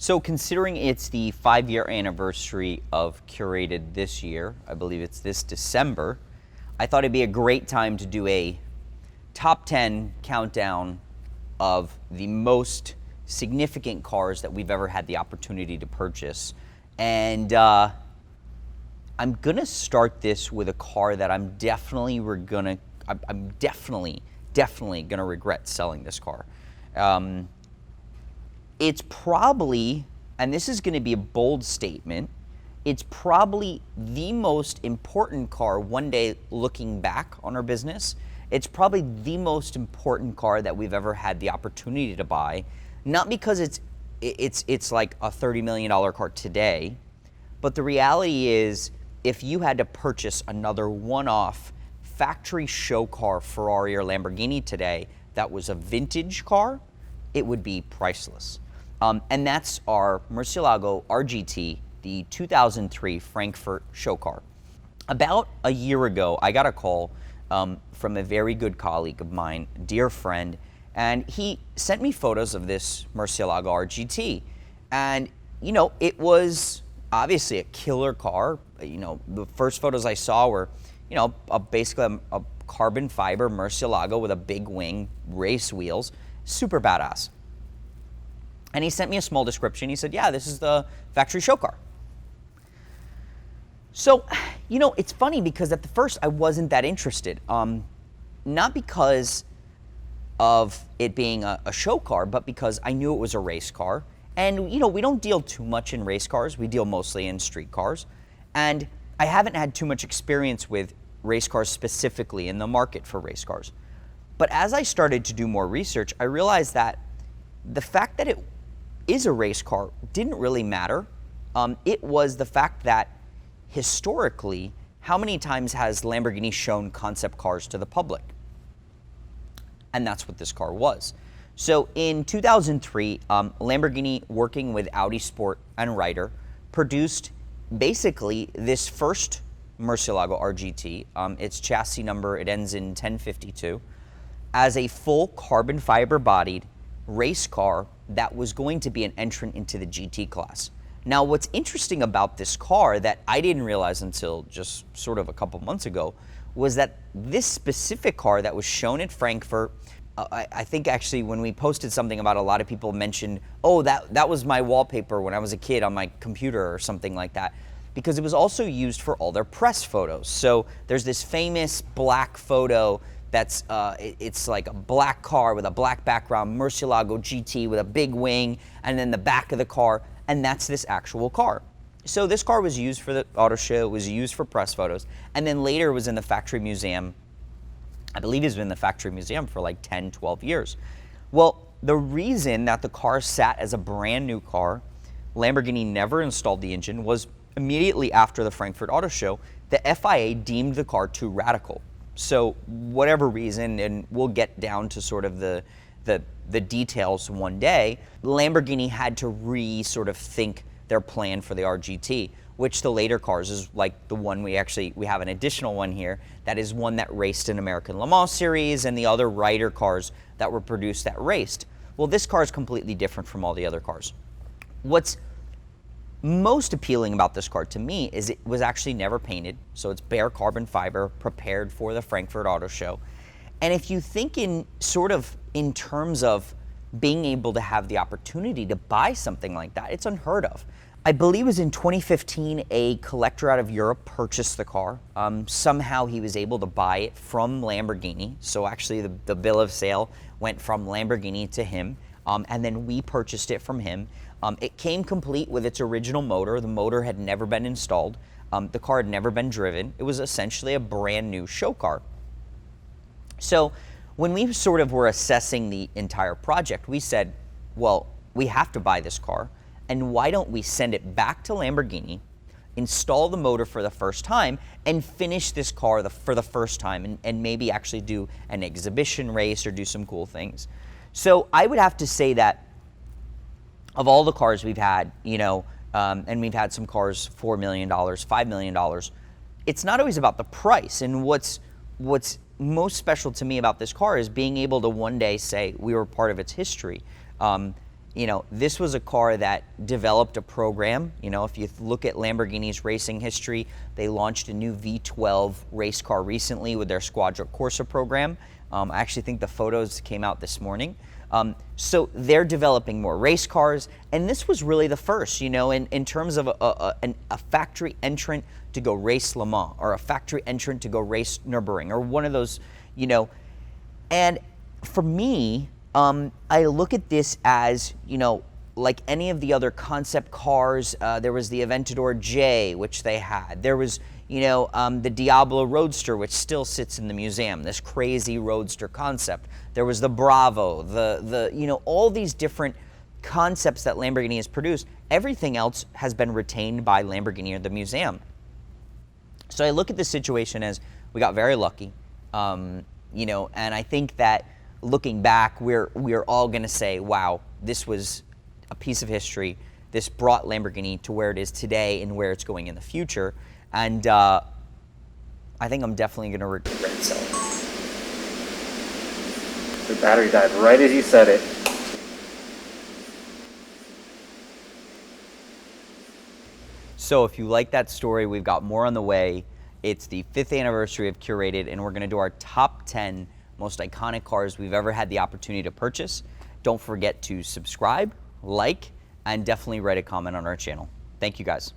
So considering it's the 5-year anniversary of Curated this year, I believe it's this December, I thought it'd be a great time to do a top 10 countdown of the most significant cars that we've ever had the opportunity to purchase. And I'm gonna start this with a car that I'm definitely gonna regret selling this car. It's probably, and this is gonna be a bold statement, it's probably the most important car one day looking back on our business. It's probably the most important car that we've ever had the opportunity to buy. Not because it's like a $30 million car today, but the reality is if you had to purchase another one-off factory show car, Ferrari or Lamborghini today, that was a vintage car, it would be priceless. And that's our Murcielago RGT, the 2003 Frankfurt show car. About a year ago, I got a call from a very good colleague of mine, dear friend, and he sent me photos of this Murcielago RGT. And, you know, it was obviously a killer car. You know, the first photos I saw were, you know, basically a carbon fiber Murcielago with a big wing, race wheels, super badass. And he sent me a small description. He said, yeah, this is the factory show car. So, you know, it's funny because at the first I wasn't that interested. Not because of it being a show car, but because I knew it was a race car. And, you know, we don't deal too much in race cars. We deal mostly in street cars. And I haven't had too much experience with race cars specifically in the market for race cars. But as I started to do more research, I realized that the fact that it is a race car didn't really matter. It was the fact that historically, how many times has Lamborghini shown concept cars to the public? And that's what this car was. So in 2003, Lamborghini, working with Audi Sport and Ryder, produced basically this first Murcielago RGT. Its chassis number, it ends in 1052, as a full carbon fiber bodied race car that was going to be an entrant into the GT class. Now, what's interesting about this car that I didn't realize until just sort of a couple months ago was that this specific car that was shown at Frankfurt, I think actually when we posted something about, a lot of people mentioned, oh, that was my wallpaper when I was a kid on my computer or something like that, because it was also used for all their press photos. So there's this famous black photo that's, it's like a black car with a black background, Murcielago GT with a big wing, and then the back of the car, and that's this actual car. So this car was used for the auto show, it was used for press photos, and then later was in the factory museum. I believe it's been in the factory museum for like 10, 12 years. Well, the reason that the car sat as a brand new car, Lamborghini never installed the engine, was immediately after the Frankfurt Auto Show, the FIA deemed the car too radical. So whatever reason, and we'll get down to sort of the details one day, Lamborghini had to sort of think their plan for the RGT, which the later cars is like the one we have an additional one here that is one that raced in American Le Mans series and the other Ryder cars that were produced that raced. Well, this car is completely different from all the other cars. What's most appealing about this car to me is it was actually never painted, so it's bare carbon fiber prepared for the Frankfurt Auto Show. And if you think in terms of being able to have the opportunity to buy something like that, it's unheard of. I believe it was in 2015, a collector out of Europe purchased the car. Somehow he was able to buy it from Lamborghini. So actually the bill of sale went from Lamborghini to him, and then we purchased it from him. It came complete with its original motor. The motor had never been installed. The car had never been driven. It was essentially a brand new show car. So when we sort of were assessing the entire project, we said, well, we have to buy this car, and why don't we send it back to Lamborghini, install the motor for the first time, and finish this car for the first time, and maybe actually do an exhibition race or do some cool things. So I would have to say that of all the cars we've had, you know, and we've had some cars $4 million, $5 million, it's not always about the price. And what's most special to me about this car is being able to one day say we were part of its history. You you know, this was a car that developed a program. You know, if you look at Lamborghini's racing history, they launched a new V12 race car recently with their Squadra Corsa program. I actually think the photos came out this morning. So they're developing more race cars, and this was really the first, you know, in terms of a factory entrant to go race Le Mans, or a factory entrant to go race Nürburgring, or one of those, you know. And for me, I look at this as, you know, like any of the other concept cars. There was the Aventador J, which they had. There was, you know, the Diablo Roadster, which still sits in the museum, this crazy roadster concept. There was the Bravo, you know, all these different concepts that Lamborghini has produced. Everything else has been retained by Lamborghini or the museum. So I look at this situation as we got very lucky, you know, and I think that looking back, we're all going to say, wow, this was a piece of history. This brought Lamborghini to where it is today and where it's going in the future. And I think I'm definitely going to regret selling. The battery died right as you said it. So if you like that story, we've got more on the way. It's the 5th anniversary of Curated, and we're going to do our top 10 most iconic cars we've ever had the opportunity to purchase. Don't forget to subscribe, like, and definitely write a comment on our channel. Thank you, guys.